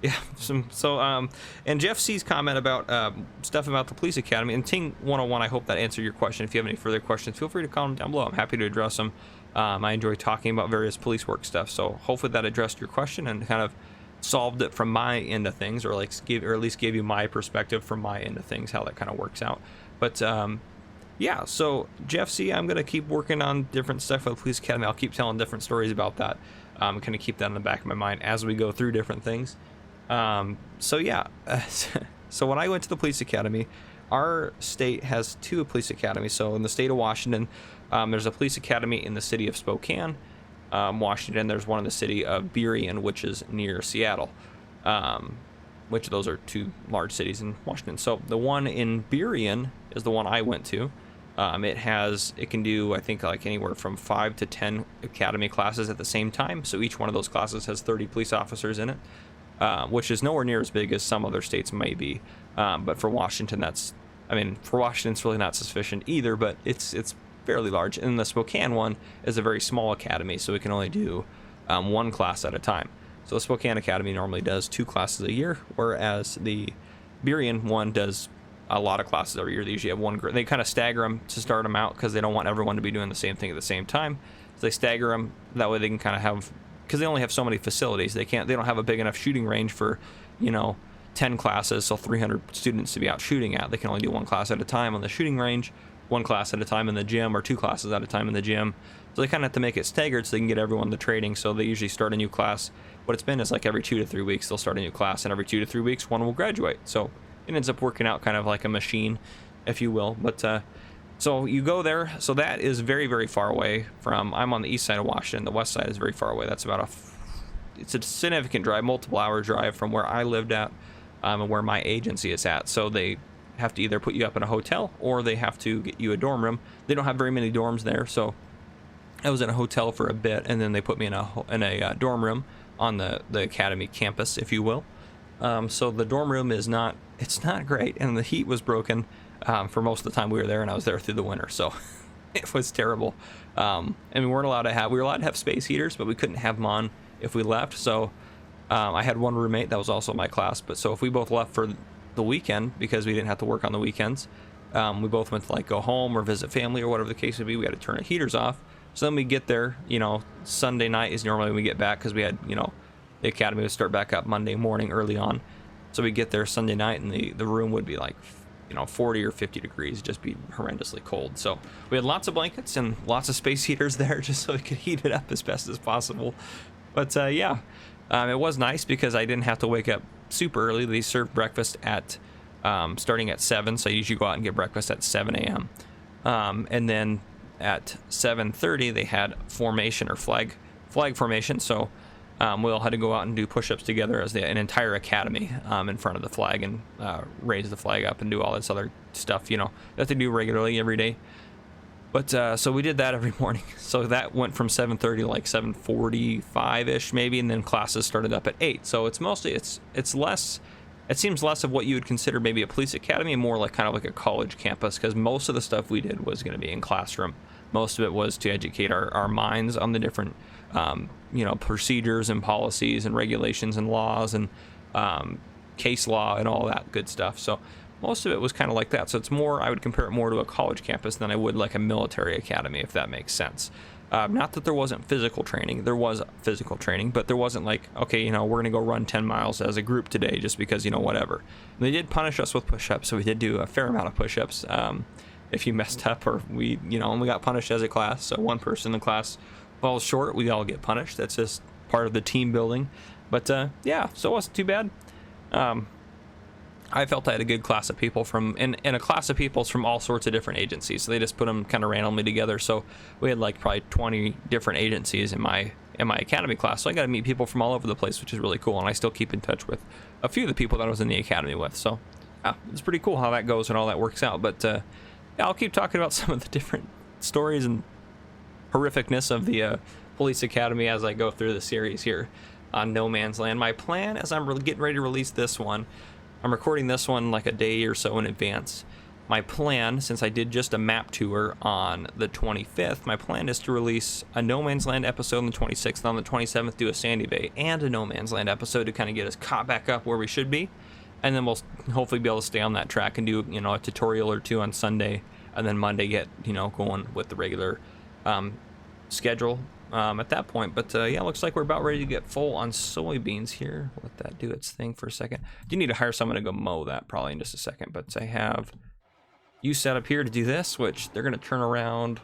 [SPEAKER 1] yeah. And Jeff C's comment about stuff about the police academy and Ting 101, I hope that answered your question. If you have any further questions, feel free to comment down below. I'm happy to address them. I enjoy talking about various police work stuff, so hopefully that addressed your question and kind of solved it from my end of things, or at least gave you my perspective from my end of things, how that kind of works out. But yeah, so Jeff C, I'm gonna keep working on different stuff with the police academy. I'll keep telling different stories about that. Kind of keep that in the back of my mind as we go through different things. So yeah, so when I went to the police academy, our state has two police academies. So in the state of Washington, there's a police academy in the city of Spokane, Washington. There's one in the city of Burien, which is near Seattle, which those are two large cities in Washington. So the one in Burien is the one I went to. It can do, I think, like anywhere from 5 to 10 academy classes at the same time. So each one of those classes has 30 police officers in it. Which is nowhere near as big as some other states may be. But for Washington, it's really not sufficient either, but it's fairly large. And the Spokane one is a very small academy, so we can only do one class at a time. So the Spokane Academy normally does 2 classes a year, whereas the Burien one does a lot of classes every year. They usually have one group. They kind of stagger them to start them out because they don't want everyone to be doing the same thing at the same time. So they stagger them, that way they can kind of have, because they only have so many facilities. They don't have a big enough shooting range for, 10 classes, so 300 students to be out shooting at. They can only do one class at a time on the shooting range, one class at a time in the gym, or 2 classes at a time in the gym. So they kind of have to make it staggered so they can get everyone to training. So they usually start a new class. What it's been is like every 2 to 3 weeks, they'll start a new class, and every 2 to 3 weeks, one will graduate. So it ends up working out kind of like a machine, if you will. But so you go there. So that is very, very far away from, I'm on the east side of Washington. The west side is very far away. That's about it's a significant drive, multiple hour drive from where I lived at and where my agency is at. So they have to either put you up in a hotel or they have to get you a dorm room. They don't have very many dorms there. So I was in a hotel for a bit, and then they put me in a dorm room on the academy campus, if you will. So the dorm room it's not great, and the heat was broken for most of the time we were there, and I was there through the winter, so it was terrible. And we were allowed to have space heaters, but we couldn't have them on if we left. So I had one roommate that was also in my class, but so if we both left for the weekend, because we didn't have to work on the weekends, we both went to like go home or visit family or whatever the case would be, we had to turn the heaters off. So then we get there, Sunday night is normally when we get back, because we had, the academy would start back up Monday morning early on. So we get there Sunday night, and the room would be like, 40 or 50 degrees, just be horrendously cold. So we had lots of blankets and lots of space heaters there just so we could heat it up as best as possible. But yeah, it was nice because I didn't have to wake up super early. They served breakfast at starting at 7, so I usually go out and get breakfast at 7 a.m. And then at 7:30 they had formation, or flag formation. So we all had to go out and do push-ups together as an entire academy in front of the flag, and raise the flag up and do all this other stuff, that they do regularly every day. But so we did that every morning. So that went from 7:30 to like 7:45-ish maybe, and then classes started up at 8. So it's mostly, it's less, it seems less of what you would consider maybe a police academy, and more like kind of like a college campus, because most of the stuff we did was going to be in classroom. Most of it was to educate our minds on the different procedures and policies and regulations and laws and case law and all that good stuff. So most of it was kind of like that. So it's more, I would compare it more to a college campus than I would like a military academy, if that makes sense. Not that there wasn't physical training. There was physical training, but there wasn't like, okay, we're going to go run 10 miles as a group today just because, whatever. And they did punish us with push-ups, so we did do a fair amount of push-ups. if you messed up or we, you know, and we got punished as a class. So one person in the class falls short, we all get punished. That's just part of the team building. But yeah, so it wasn't too bad. I felt I had a good class of people from, and a class of people from all sorts of different agencies. So they just put them kind of randomly together. So we had like probably 20 different agencies in my academy class. So I got to meet people from all over the place, which is really cool. And I still keep in touch with a few of the people that I was in the academy with. So yeah, it's pretty cool how that goes and all that works out. But yeah, I'll keep talking about some of the different stories and horrificness of the police academy as I go through the series here on No Man's Land. My plan, as I'm getting ready to release this one, I'm recording this one like a day or so in advance. My plan, since I did just a map tour on the 25th, my plan is to release a No Man's Land episode on the 26th, and on the 27th do a Sandy Bay and a No Man's Land episode to kind of get us caught back up where we should be. And then we'll hopefully be able to stay on that track and do, you know, a tutorial or two on Sunday, and then Monday get, you know, going with the regular schedule at that point. But yeah, looks like we're about ready to get full on soybeans here. Let that do its thing for a second. Do need to hire someone to go mow that probably in just a second, but I have you set up here to do this, which they're going to turn around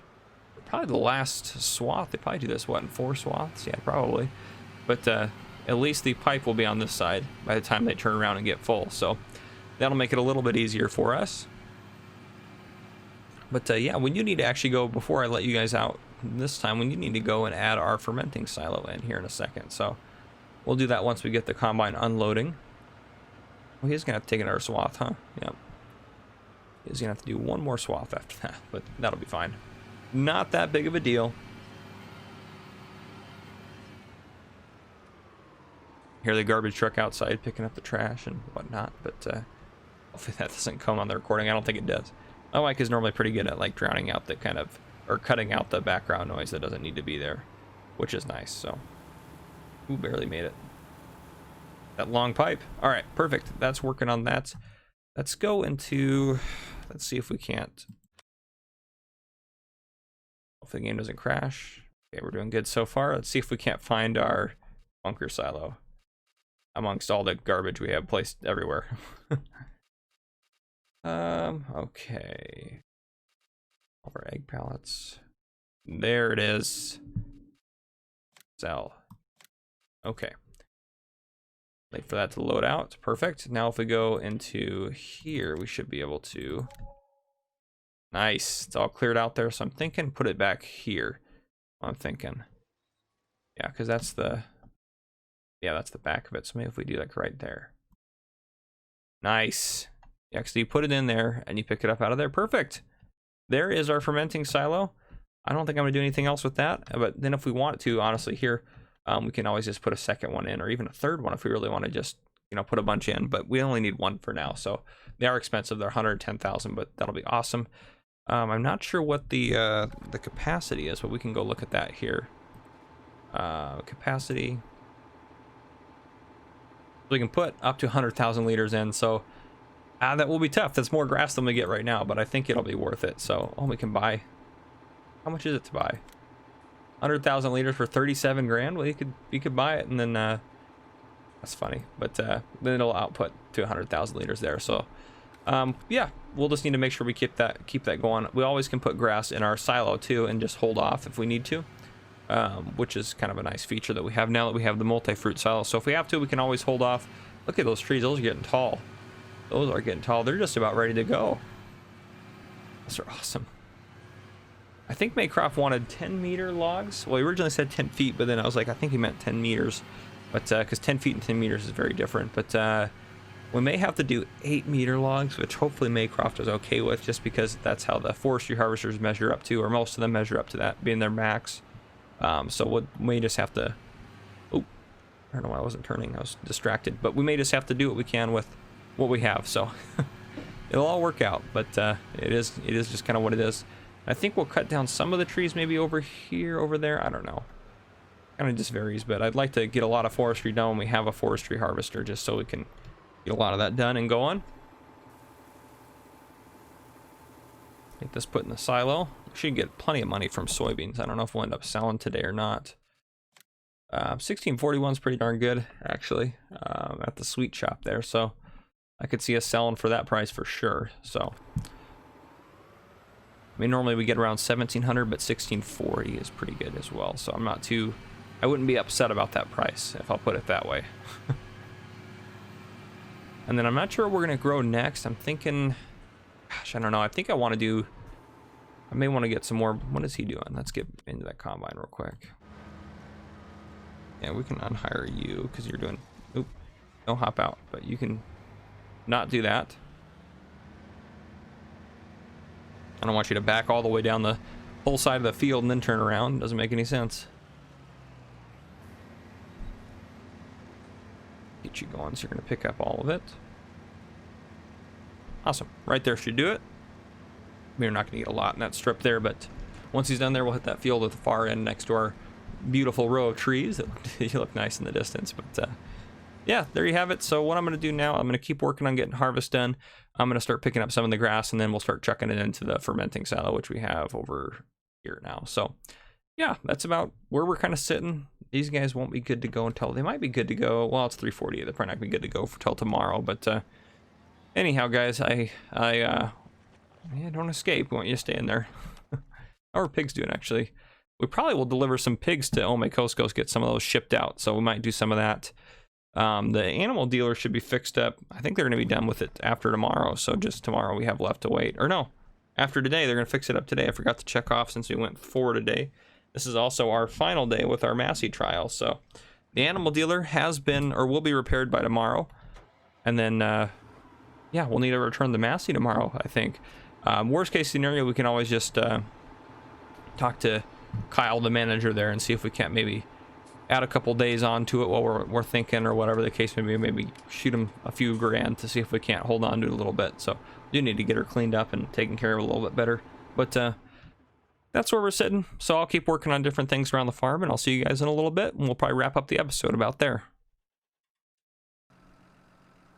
[SPEAKER 1] probably the last swath. They probably do this, what, in 4 swaths? Yeah, probably. But at least the pipe will be on this side by the time they turn around and get full, so that'll make it a little bit easier for us. But yeah, when you need to actually go, before I let you guys out this time, when you need to go and add our fermenting silo in here in a second. So we'll do that once we get the combine unloading. Well, he's gonna have to take another swath, huh? Yep. He's gonna have to do one more swath after that, but that'll be fine. Not that big of a deal. Hear the garbage truck outside picking up the trash and whatnot, but hopefully that doesn't come on the recording. I don't think it does. My mic is normally pretty good at like drowning out the kind of, or cutting out the background noise that doesn't need to be there, which is nice. So, ooh, barely made it. That long pipe. All right, perfect. That's working on that. Let's go into, let's see if we can't. Hopefully the game doesn't crash. Okay, we're doing good so far. Let's see if we can't find our bunker silo amongst all the garbage we have placed everywhere. Okay. All our egg pallets. There it is. Sell. Okay. Wait for that to load out. Perfect. Now if we go into here, we should be able to. Nice. It's all cleared out there. So I'm thinking put it back here. I'm thinking. Yeah, because that's the. Yeah, that's the back of it. So maybe if we do like right there. Nice. Yeah, so you put it in there and you pick it up out of there. Perfect. There is our fermenting silo. I don't think I'm gonna do anything else with that, but then if we want to, honestly, here, we can always just put a second one in, or even a third one if we really want to just, you know, put a bunch in, but we only need one for now. So they are expensive. They're 110,000, but that'll be awesome. I'm not sure what the capacity is, but we can go look at that here. Capacity. We can put up to 100,000 liters in, so that will be tough. That's more grass than we get right now, but I think it'll be worth it. So, we can buy. How much is it to buy? 100,000 liters for 37 grand. Well, you could buy it, and then that's funny, but then it'll output to 100,000 liters there. So, yeah, we'll just need to make sure we keep that going. We always can put grass in our silo too, and just hold off if we need to, which is kind of a nice feature that we have now that we have the multi-fruit silo. So if we have to, we can always hold off. Look at those trees; those are getting tall. Those are getting tall. They're just about ready to go. Those are awesome. I think Maycroft wanted 10-meter logs. Well, he originally said 10 feet, but then I was like, I think he meant 10 meters. But because 10 feet and 10 meters is very different. But we may have to do 8-meter logs, which hopefully Maycroft is okay with, just because that's how the forestry harvesters measure up to, or most of them measure up to that being their max. So we may just have to. Oh, I don't know why I wasn't turning. I was distracted. But we may just have to do what we can with what we have. So it'll all work out. But it is just kind of what it is. I think we'll cut down some of the trees, maybe over here, over there. I don't know. Kind of just varies, but I'd like to get a lot of forestry done when we have a forestry harvester, just so we can get a lot of that done and go on. Get this put in the silo. We should get plenty of money from soybeans. I don't know if we'll end up selling today or not. 1641 is pretty darn good, actually, at the sweet shop there. So I could see us selling for that price for sure. So I mean, normally we get around 1700, but 1640 is pretty good as well. So I'm not too, I wouldn't be upset about that price, if I'll put it that way. And then I'm not sure what we're going to grow next. I'm thinking, gosh, I don't know. I think I want to do, I may want to get some more. What is he doing? Let's get into that combine real quick. Yeah, we can unhire you because you're doing, oop, don't hop out, but you can not do that. I don't want you to back all the way down the whole side of the field and then turn around. Doesn't make any sense. Get you going, so you're going to pick up all of it. Awesome. Right there should do it. We're not going to get a lot in that strip there, but once he's done there, we'll hit that field at the far end next to our beautiful row of trees that look nice in the distance. But yeah, there you have it. So what I'm going to do now, I'm going to keep working on getting harvest done. I'm going to start picking up some of the grass, and then we'll start chucking it into the fermenting silo, which we have over here now. So yeah, that's about where we're kind of sitting. These guys won't be good to go until, they might be good to go. Well, it's 3:40. They're probably not going to be good to go till tomorrow. But anyhow, guys, yeah, don't escape. We want you to stay in there. How are pigs doing, actually? We probably will deliver some pigs to Ome Coscos, get some of those shipped out. So we might do some of that. The animal dealer should be fixed up. I think they're going to be done with it after tomorrow. So just tomorrow we have left to wait. Or no, after today. They're going to fix it up today. I forgot to check off since we went 4 today. This is also our final day with our Massey trial. So the animal dealer has been, or will be repaired by tomorrow. And then, yeah, we'll need to return the Massey tomorrow, I think. Worst case scenario, we can always just talk to Kyle, the manager there, and see if we can't maybe add a couple days on to it while we're thinking, or whatever the case may be. Maybe shoot him a few grand to see if we can't hold on to it a little bit. So we do need to get her cleaned up and taken care of a little bit better. But that's where we're sitting. So I'll keep working on different things around the farm, and I'll see you guys in a little bit, and we'll probably wrap up the episode about there.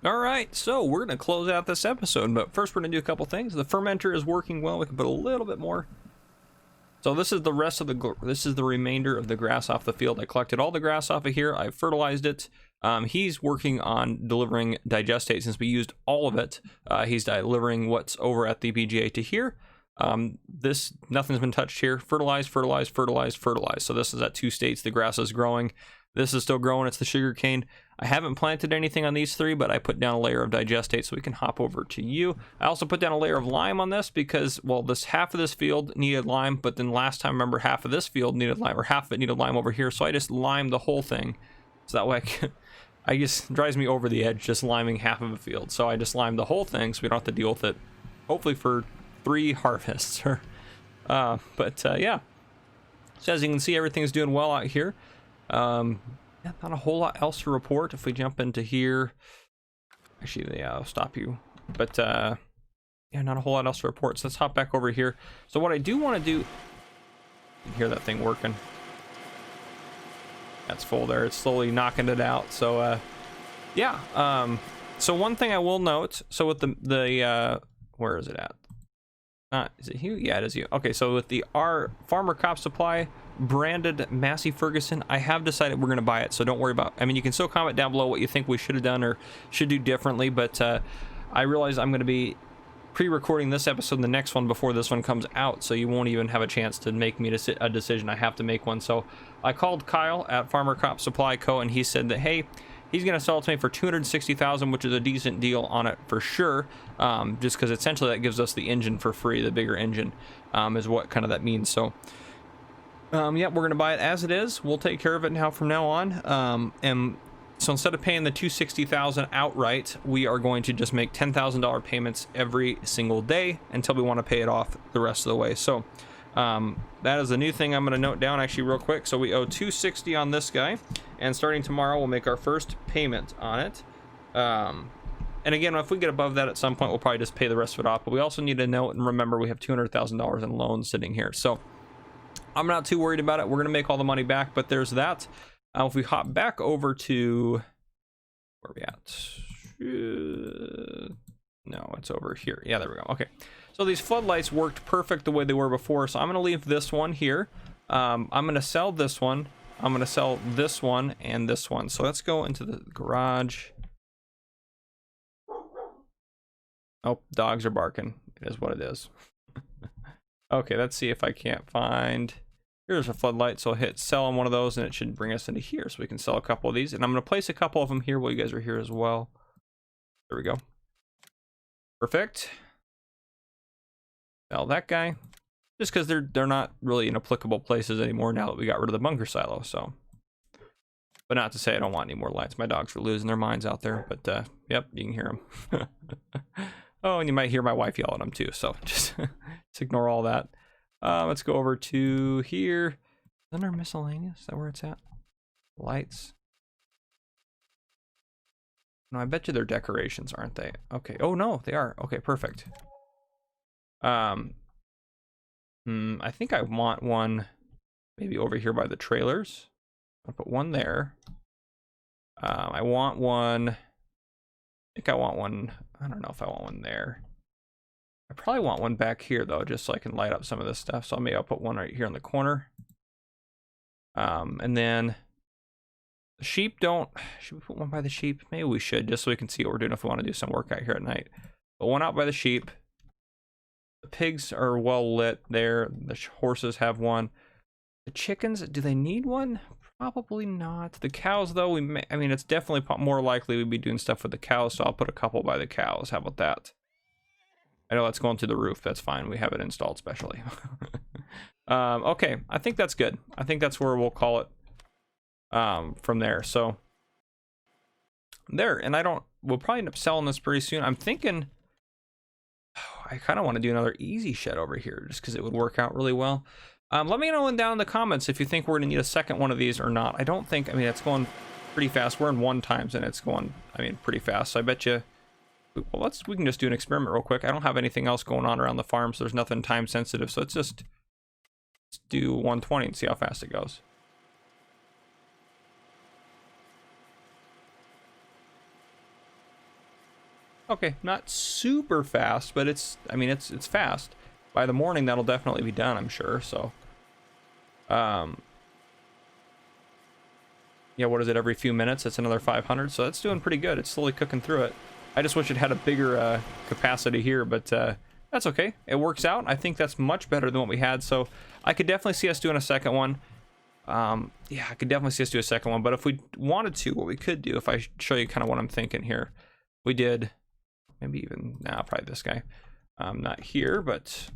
[SPEAKER 1] All right, so we're going to close out this episode, but first we're going to do a couple things. The fermenter is working well. We can put a little bit more. So this is the rest of the remainder of the grass off the field. I collected all the grass off of here. I fertilized it. He's working on delivering digestate. Since we used all of it, he's delivering what's over at the BGA to here. Nothing's been touched here. Fertilize, fertilize, fertilize, fertilize. So this is at 2 states. The grass is growing. This is still growing. It's the sugar cane. I haven't planted anything on these 3, but I put down a layer of digestate so we can hop over to you. I also put down a layer of lime on this because, well, this half of this field needed lime, but then last time, remember, half of this field needed lime, or half of it needed lime over here. So I just limed the whole thing. So that way I just drives me over the edge just liming half of a field. So I just limed the whole thing so we don't have to deal with it, hopefully for 3 harvests. Yeah. So as you can see, everything's doing well out here. Yeah, not a whole lot else to report. If we jump into here, actually, yeah, I'll stop you. But yeah, not a whole lot else to report. So let's hop back over here. So what I do want to do, you can hear that thing working. That's full there. It's slowly knocking it out. So yeah. So one thing I will note. So with the where is it at? Is it you? Yeah, it is you. Okay, so with our Farmer Cop Supply branded Massey Ferguson, I have decided we're going to buy it, so don't worry about, I mean, you can still comment down below what you think we should have done or should do differently, but I realize I'm going to be pre-recording this episode and the next one before this one comes out, so you won't even have a chance to make me a decision. I have to make one. So I called Kyle at Farmer Cop Supply Co., and he said that, hey, he's going to sell it to me for $260,000, which is a decent deal on it for sure. Just because essentially that gives us the engine for free, the bigger engine, is what kind of that means. So, yeah, we're going to buy it as it is. We'll take care of it now from now on. And so instead of paying the $260,000 outright, we are going to just make $10,000 payments every single day until we want to pay it off the rest of the way. So, that is a new thing I'm going to note down actually real quick. So we owe $260 on this guy, and starting tomorrow we'll make our first payment on it. And again, if we get above that at some point, we'll probably just pay the rest of it off. But we also need to note and remember we have $200,000 in loans sitting here. So I'm not too worried about it. We're going to make all the money back, but there's that. If we hop back over to, where are we at? No, it's over here. Yeah, there we go. Okay. So these floodlights worked perfect the way they were before. So I'm going to leave this one here. I'm going to sell this one. I'm going to sell this one and this one. So let's go into the garage. Oh, dogs are barking. It is what it is. Okay, let's see if I can't find. Here's a floodlight, so I'll hit sell on one of those, and it should bring us into here, so we can sell a couple of these. And I'm going to place a couple of them here while you guys are here as well. There we go. Perfect. Sell that guy. Just because they're not really in applicable places anymore now that we got rid of the bunker silo, so. But not to say I don't want any more lights. My dogs are losing their minds out there, but yep, you can hear them. Oh, and you might hear my wife yell at them too, so just ignore all that. Let's go over to here. Under miscellaneous, is that where it's at? Lights. No, I bet you they're decorations, aren't they? Okay. Oh no, they are. Okay, perfect. I think I want one maybe over here by the trailers. I'll put one there. I want one. I think I want one. I don't know if I want one there. I probably want one back here though, just so I can light up some of this stuff. So maybe I'll put one right here in the corner. And then the sheep don't. Should we put one by the sheep? Maybe we should, just so we can see what we're doing if we want to do some work out here at night. But one out by the sheep. The pigs are well lit there. The horses have one. The chickens, do they need one? Probably not. The cows, though, I mean, it's definitely more likely we'd be doing stuff with the cows, so I'll put a couple by the cows. How about that? I know that's going to the roof. That's fine. We have it installed specially. Okay, I think that's good. I think that's where we'll call it from there. So, there. And we'll probably end up selling this pretty soon. I'm thinking, I kind of want to do another easy shed over here, just because it would work out really well. Let me know down in the comments if you think we're going to need a second one of these or not. I don't think, I mean, it's going pretty fast. We're in 1 times and it's going, I mean, pretty fast. So I bet you, well, we can just do an experiment real quick. I don't have anything else going on around the farm, so there's nothing time sensitive. So let's do 120 and see how fast it goes. Okay, not super fast, but it's fast. By the morning, that'll definitely be done, I'm sure. So, yeah, what is it? Every few minutes, it's another 500. So that's doing pretty good. It's slowly cooking through it. I just wish it had a bigger capacity here, but that's okay. It works out. I think that's much better than what we had. So I could definitely see us doing a second one. Yeah, I could definitely see us do a second one. But if we wanted to, what we could do, if I show you kind of what I'm thinking here, we did maybe even probably this guy. Not here, but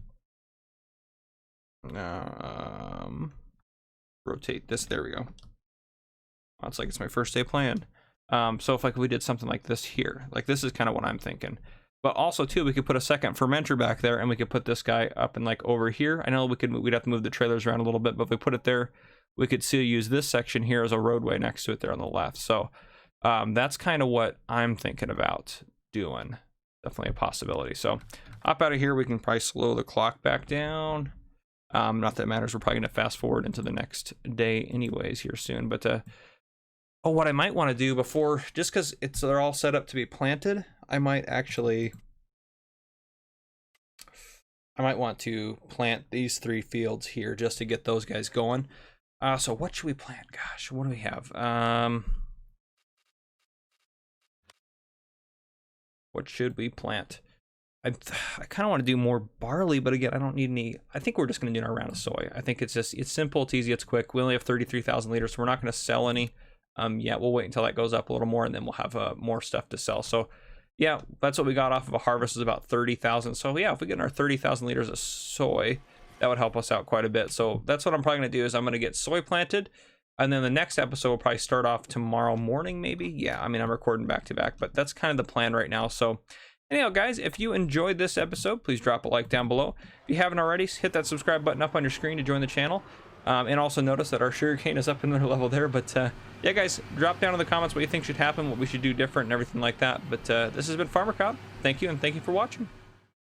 [SPEAKER 1] rotate this. There we go. Oh, it's like it's my first day playing. So if we did something like this here, like this is kind of what I'm thinking. But also too, we could put a second fermenter back there, and we could put this guy up and like over here. I know we'd have to move the trailers around a little bit, but if we put it there, we could still use this section here as a roadway next to it there on the left. So that's kind of what I'm thinking about doing. Definitely a possibility. So hop out of here. We can probably slow the clock back down. Not that it matters. We're probably going to fast forward into the next day anyways here soon. But oh, what I might want to do before, just because they're all set up to be planted, I might want to plant these 3 fields here just to get those guys going. So what should we plant? Gosh, what do we have? What should we plant? I kind of want to do more barley, but again, I don't need any. I think we're just going to do our round of soy. I think it's simple, it's easy, it's quick. We only have 33,000 liters, so we're not going to sell any. Yeah, we'll wait until that goes up a little more, and then we'll have more stuff to sell. So yeah, that's what we got off of a harvest, is about 30,000. So yeah, if we get our 30,000 liters of soy, that would help us out quite a bit. So that's what I'm probably going to do, is I'm going to get soy planted. And then the next episode will probably start off tomorrow morning, maybe. Yeah, I mean, I'm recording back to back, but that's kind of the plan right now. So anyhow, guys, if you enjoyed this episode, please drop a like down below. If you haven't already, hit that subscribe button up on your screen to join the channel. And also notice that our sugarcane is up another level there. But yeah, guys, drop down in the comments what you think should happen, what we should do different, and everything like that. But this has been Farmer Cobb. Thank you, and thank you for watching.